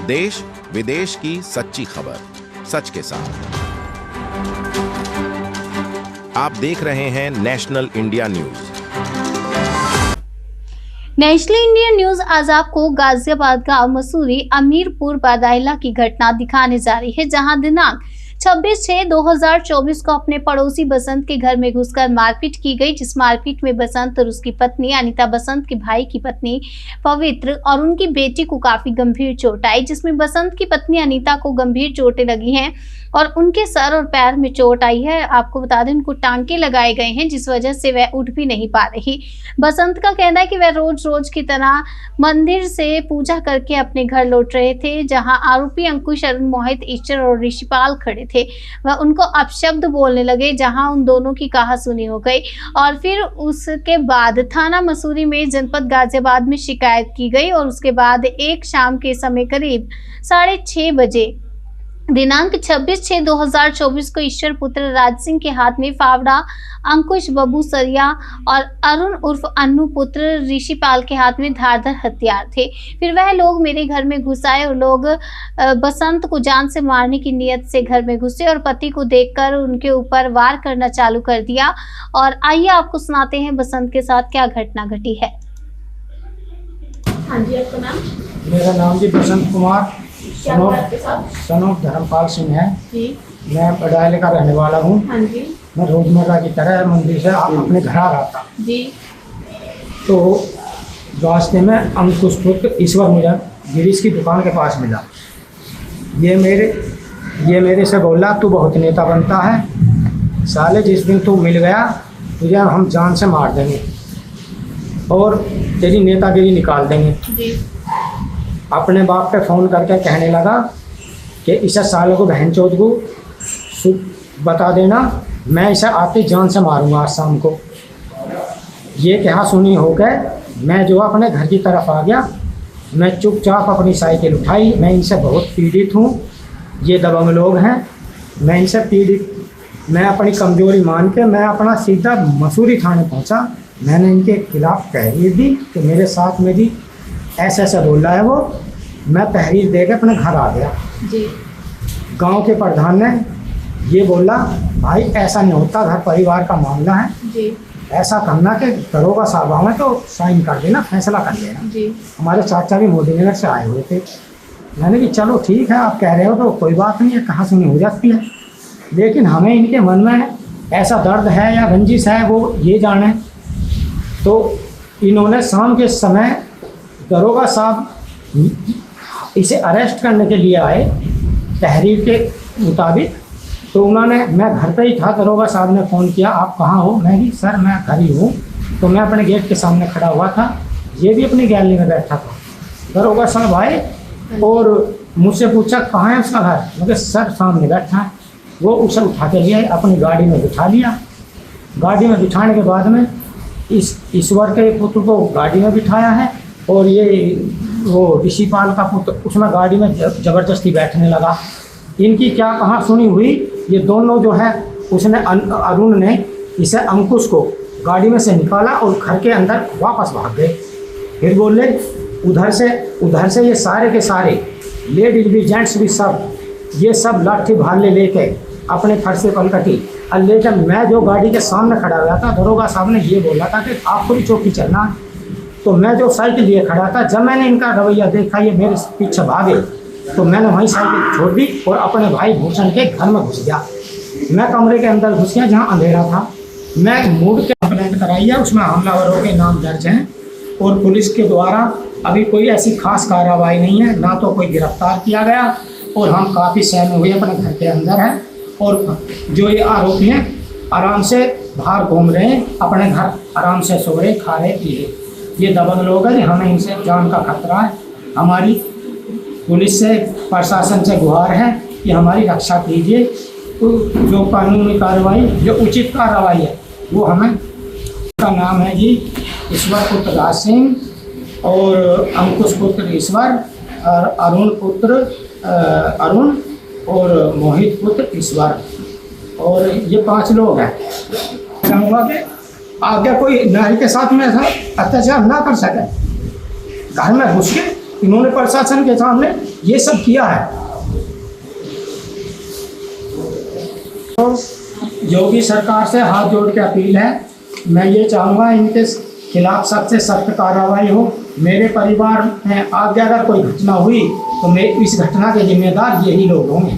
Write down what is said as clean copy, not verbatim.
देश विदेश की सच्ची खबर सच के साथ। आप देख रहे हैं national India news. National India news आज आपको गाजियाबाद गांव मसूरी अमीरपुर बादाइला की घटना दिखाने जा रही है, जहां दिनांक 26/6/2024 को अपने पड़ोसी बसंत के घर में घुसकर मारपीट की गई, जिस मारपीट में बसंत और उसकी पत्नी अनीता, बसंत के भाई की पत्नी पवित्र और उनकी बेटी को काफी गंभीर चोट आई, जिसमें बसंत की पत्नी अनीता को गंभीर चोटें लगी हैं और उनके सर और पैर में चोट आई है। आपको बता दें, उनको टांके लगाए गए हैं, जिस वजह से वह उठ भी नहीं पा रही। बसंत का कहना है कि वह रोज की तरह मंदिर से पूजा करके अपने घर लौट रहे थे, जहां आरोपी अंकुश, अरुण, मोहित, ईश्वर और ऋषिपाल खड़े थे। वह उनको अपशब्द बोलने लगे, जहां उन दोनों की कहासुनी हो गई और फिर उसके बाद थाना मसूरी में जनपद गाजियाबाद में शिकायत की गई और उसके बाद एक शाम के समय करीब 6:30 बजे दिनांक 26/6/2024 को ईश्वर पुत्र राज सिंह के हाथ में फावड़ा, अंकुश बबू सरिया और अरुण उर्फ अन्नू पुत्र ऋषिपाल के हाथ में धारदार हथियार थे। फिर वह लोग मेरे घर में घुस आए और लोग बसंत को जान से मारने की नीयत से घर में घुसे और पति को देखकर उनके ऊपर वार करना चालू कर दिया। और आइए आपको सुनाते हैं बसंत के साथ क्या घटना घटी है। हाँ जी, आपका नाम? मेरा नाम जी बसंत कुमार सनोफ धर्मपाल सिंह है जी। मैं बडाले का रहने वाला हूँ। हाँ जी। मैं रोजमर्रा की तरह मंदिर से अपने घर आ रहा था जी। तो रास्ते में अंकुश पुत्र ईश्वर मुझे गिरीश की दुकान के पास मिला। ये मेरे से बोला, तू बहुत नेता बनता है साले, जिस दिन तू मिल गया तुझे हम जान से मार देंगे और तेरी नेतागिरी निकाल देंगे। जी। अपने बाप पे फ़ोन करके कहने लगा कि इसे सालों को बहन चोद को बता देना, मैं इसे आते जान से मारूंगा आज शाम को। ये कहा सुनी हो गए, मैं जो अपने घर की तरफ आ गया। मैं चुपचाप अपनी साइकिल उठाई। मैं इनसे बहुत पीड़ित हूँ, ये दबंग लोग हैं, मैं इनसे पीड़ित। मैं अपनी कमज़ोरी मान के मैं अपना सीधा मसूरी थाने पहुँचा। मैंने इनके खिलाफ़ तहरीर दी कि मेरे साथ में भी ऐसा बोल रहा है वो। मैं तहरीर दे के अपने घर आ गया। जी। गांव के प्रधान ने ये बोला, भाई ऐसा नहीं होता, घर परिवार का मामला है जी। ऐसा करना कि दरोगा साहब है तो साइन कर देना, फैसला कर लेना। जी। हमारे चाचा भी मोदी नगर से आए हुए थे। मैंने कि चलो ठीक है, आप कह रहे हो तो कोई बात नहीं है, कहाँ सुनी हो जाती है, लेकिन हमें इनके मन में ऐसा दर्द है या रंजिश है वो ये जाने। तो इन्होंने शाम के समय दरोगा साहब इसे अरेस्ट करने के लिए आए तहरीर के मुताबिक। तो मैं घर पे ही था, दरोगा साहब ने फ़ोन किया, आप कहाँ हो? मैं भी सर मैं घर ही हूँ। तो मैं अपने गेट के सामने खड़ा हुआ था, ये भी अपनी गैलरी में बैठा था। दरोगा साहब आए और मुझसे पूछा कहाँ है उसका घर? मुझे सर सामने बैठा है। वो उसे उठा के लिए अपनी गाड़ी में बिठा लिया। गाड़ी में बिठाने के बाद में इस ईश्वर के पुत्र को गाड़ी में बिठाया है और ये वो ऋषिपाल का पुत्र उसमें गाड़ी में ज़बरदस्ती बैठने लगा। इनकी क्या कहाँ सुनी हुई, ये दोनों जो है उसने अरुण ने इसे अंकुश को गाड़ी में से निकाला और घर के अंदर वापस भाग गए। फिर बोले उधर से ये सारे के सारे लेडीज भी जेंट्स भी सब ये सब लाठी भाले लेके अपने फर से पलकटी। लेकिन मैं जो गाड़ी के सामने खड़ा हुआ था, दरोगा साहब ने ये बोला था कि आपको भी चौकी चलना। तो मैं जो साइकिल लिए खड़ा था, जब मैंने इनका रवैया देखा ये मेरे पीछे भागे, तो मैंने वहीं साइकिल छोड़ दी और अपने भाई भूषण के घर में घुस गया। मैं कमरे के अंदर घुस गया जहाँ अंधेरा था। मैं मूड के कंप्लेंट कराई है, उसमें हमलावरों के नाम दर्ज हैं और पुलिस के द्वारा अभी कोई ऐसी खास कार्रवाई नहीं है, ना तो कोई गिरफ्तार किया गया और हम काफ़ी सहमे हुए अपने घर के अंदर हैं। और जो ये आरोपी हैं आराम से बाहर घूम रहे हैं, अपने घर आराम से सो रहे, खा रहे, पी रहे। ये दबंग लोग हैं, हमें इनसे जान का खतरा है। हमारी पुलिस से प्रशासन से गुहार है कि हमारी रक्षा कीजिए। तो जो कानूनी कार्रवाई, जो उचित कार्रवाई है वो हमें। का नाम है जी ईश्वर पुत्र राज सिंह और अंकुश पुत्र ईश्वर और अरुण पुत्र अरुण और मोहित पुत्र ईश्वर, और ये 5 लोग हैं। कहूँगा कि आगे कोई नारी के साथ में ऐसा अत्याचार ना कर सके। घर में घुस के इन्होंने प्रशासन के सामने ये सब किया है। तो योगी सरकार से हाथ जोड़ के अपील है, मैं ये चाहूँगा इनके खिलाफ सख्त से सख्त कार्रवाई हो। मेरे परिवार में आगे अगर कोई घटना हुई तो मैं इस घटना के जिम्मेदार यही लोग होंगे।